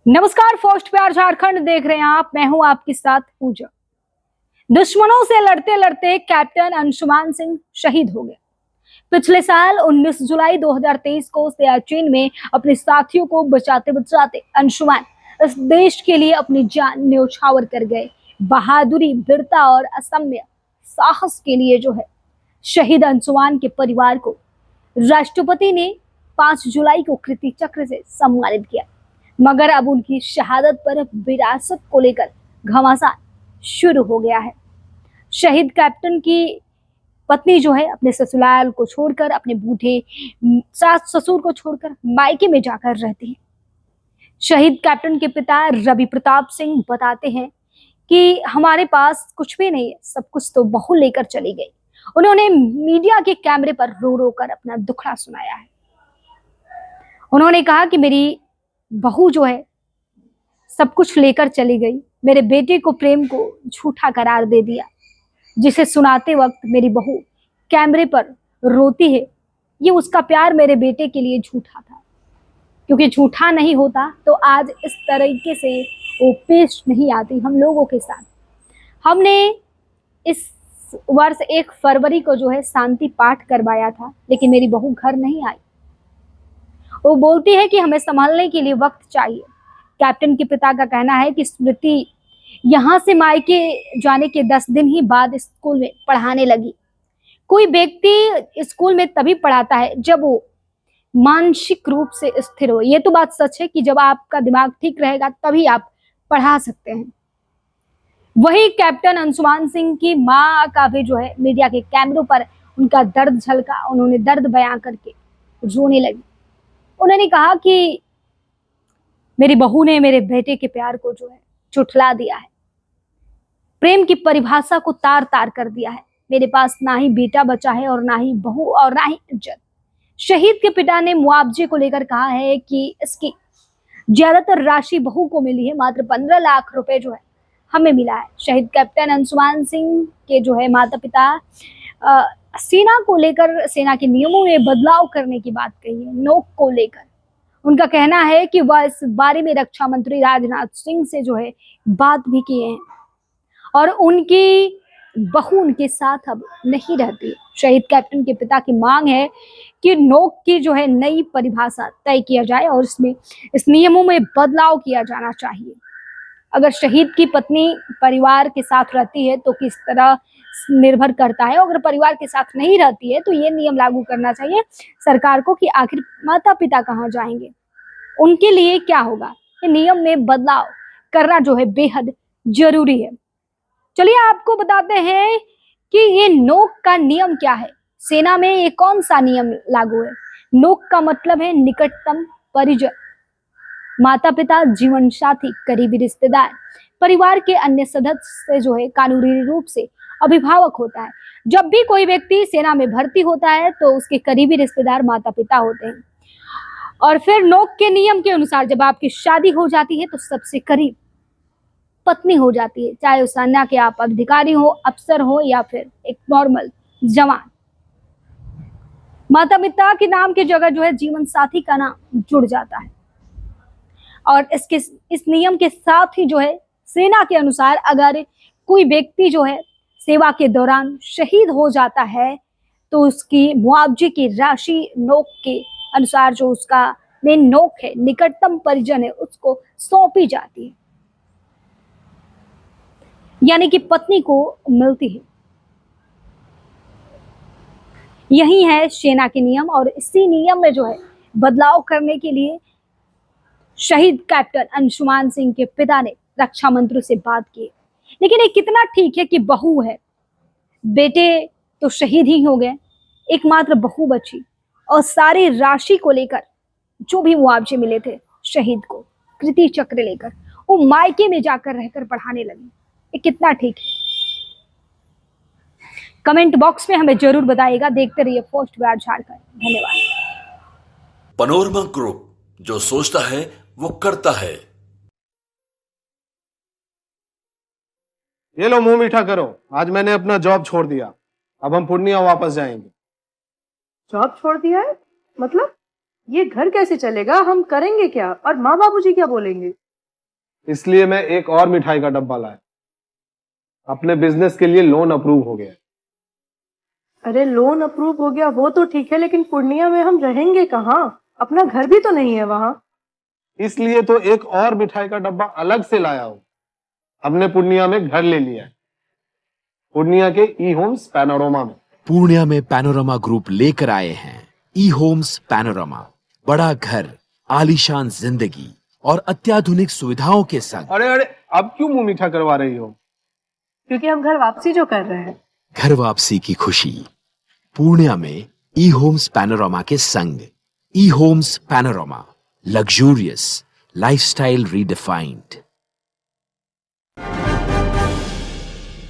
नमस्कार, फर्स्ट प्यार झारखंड देख रहे हैं आप। मैं हूं आपके साथ पूजा। दुश्मनों से लड़ते लड़ते कैप्टन अंशुमान सिंह शहीद हो गए। पिछले साल 19 जुलाई 2023 को सियाचिन में अपने साथियों को बचाते बचाते अंशुमान इस देश के लिए अपनी जान न्यौछावर कर गए। बहादुरी, वीरता और असम्य साहस के लिए शहीद अंशुमान के परिवार को राष्ट्रपति ने 5 जुलाई को कीर्ति चक्र से सम्मानित किया। मगर अब उनकी शहादत पर विरासत को लेकर घमासान शुरू हो गया है। शहीद कैप्टन की पत्नी अपने ससुराल को छोड़कर, अपने बूढ़े सास ससुर को छोड़कर मायके में जाकर रहती है। शहीद कैप्टन के पिता रवि प्रताप सिंह बताते हैं कि हमारे पास कुछ भी नहीं है, सब कुछ तो बहू लेकर चली गई। उन्होंने मीडिया के कैमरे पर रो रो कर अपना दुखड़ा सुनाया है। उन्होंने कहा कि मेरी बहू सब कुछ लेकर चली गई, मेरे बेटे को प्रेम को झूठा करार दे दिया, जिसे सुनाते वक्त मेरी बहू कैमरे पर रोती है। ये उसका प्यार मेरे बेटे के लिए झूठा था, क्योंकि झूठा नहीं होता तो आज इस तरीके से वो पेश नहीं आती हम लोगों के साथ। हमने इस वर्ष 1 फरवरी को शांति पाठ करवाया था, लेकिन मेरी बहू घर नहीं आई। वो बोलती है कि हमें संभालने के लिए वक्त चाहिए। कैप्टन के पिता का कहना है कि स्मृति यहाँ से मायके जाने के 10 दिन ही बाद स्कूल में पढ़ाने लगी। कोई व्यक्ति स्कूल में तभी पढ़ाता है जब वो मानसिक रूप से स्थिर हो। ये तो बात सच है कि जब आपका दिमाग ठीक रहेगा तभी आप पढ़ा सकते हैं। वही कैप्टन अंशुमान सिंह की माँ का भी मीडिया के कैमरों पर उनका दर्द झलका। उन्होंने दर्द बयां करके रोने लगी। उन्होंने कहा कि मेरी बहू ने मेरे बेटे के प्यार को झुठला दिया है, प्रेम की परिभाषा को तार तार कर दिया है। मेरे पास ना ही बेटा बचा है और ना ही बहू और ना ही इज्जत। शहीद के पिता ने मुआवजे को लेकर कहा है कि इसकी ज्यादातर राशि बहू को मिली है, मात्र 15 लाख रुपए हमें मिला है। शहीद कैप्टन अंशुमान सिंह के माता पिता सेना को लेकर, सेना के नियमों में बदलाव करने की बात कही है। नोक को लेकर उनका कहना है कि वह इस बारे में रक्षा मंत्री राजनाथ सिंह से बात भी किए हैं और उनकी बहू उनके साथ अब नहीं रहती। शहीद कैप्टन के पिता की मांग है कि नोक की नई परिभाषा तय किया जाए और इस नियमों में बदलाव किया जाना चाहिए। अगर शहीद की पत्नी परिवार के साथ रहती है तो किस तरह निर्भर करता है। अगर परिवार के साथ नहीं रहती है तो ये नियम लागू करना चाहिए सरकार को कि आखिर माता पिता कहाँ जाएंगे, उनके लिए क्या होगा। ये नियम में बदलाव करना बेहद जरूरी है। चलिए आपको बताते हैं कि ये नोक का नियम क्या है। सेना में ये कौन सा नियम लागू है। नोक का मतलब है निकटतम परिजन, माता पिता, जीवन साथी, करीबी रिश्तेदार, परिवार के अन्य सदस्य से कानूनी रूप से अभिभावक होता है। जब भी कोई व्यक्ति सेना में भर्ती होता है तो उसके करीबी रिश्तेदार माता पिता होते हैं। और फिर नोक के नियम के अनुसार जब आपकी शादी हो जाती है तो सबसे करीब पत्नी हो जाती है, चाहे उस सेना के आप अधिकारी हो, अफसर हो या फिर एक नॉर्मल जवान। माता पिता के नाम की जगह जीवन साथी का नाम जुड़ जाता है। और इस नियम के साथ ही सेना के अनुसार अगर कोई व्यक्ति सेवा के दौरान शहीद हो जाता है तो उसकी मुआवजे की राशि नोक के अनुसार उसका मेन नोक है, निकटतम परिजन है, उसको सौंपी जाती है, यानी कि पत्नी को मिलती है। यही है सेना के नियम। और इसी नियम में बदलाव करने के लिए शहीद कैप्टन अंशुमान सिंह के पिता ने रक्षा मंत्री से बात की। लेकिन ये कितना ठीक है कि बहू है, बेटे तो शहीद ही हो गए, एकमात्र बहू बची और सारी राशि को लेकर जो भी मुआवजे मिले थे शहीद को, कीर्ति चक्र लेकर वो मायके में जाकर रहकर पढ़ाने लगी। ये कितना ठीक है। कमेंट बॉक्स में हमें जरूर बताइएगा। देखते रहिए फर्स्ट प्यार झारखंड। धन्यवाद। पनोरमा ग्रुप, जो सोचता है वो करता है। ये लो, मुंह मीठा करो। आज मैंने अपना जॉब छोड़ दिया, अब हम पूर्णिया वापस जाएंगे। जॉब छोड़ दिया है? मतलब ये घर कैसे चलेगा? हम करेंगे क्या? और माँ बाबूजी क्या बोलेंगे? इसलिए मैं एक और मिठाई का डब्बा लाया। अपने बिजनेस के लिए लोन अप्रूव हो गया। अरे लोन अप्रूव हो गया वो तो ठीक है, लेकिन पूर्णिया में हम रहेंगे कहाँ? अपना घर भी तो नहीं है वहाँ। इसलिए तो एक और मिठाई का डब्बा अलग से लाया हूं। हमने पूर्णिया में घर ले लिया है, पूर्णिया के ई होम्स पैनोरमा में। पूर्णिया में पैनोरमा ग्रुप लेकर आए हैं ई होम्स पैनोरमा। बड़ा घर, आलीशान जिंदगी और अत्याधुनिक सुविधाओं के संग। अरे अरे, अब क्यों मुंह मीठा करवा रही हो? क्योंकि हम घर वापसी जो कर रहे हैं। घर वापसी की खुशी पूर्णिया में ई होम्स पैनोरमा के संग। ई Homes Panorama, luxurious lifestyle redefined.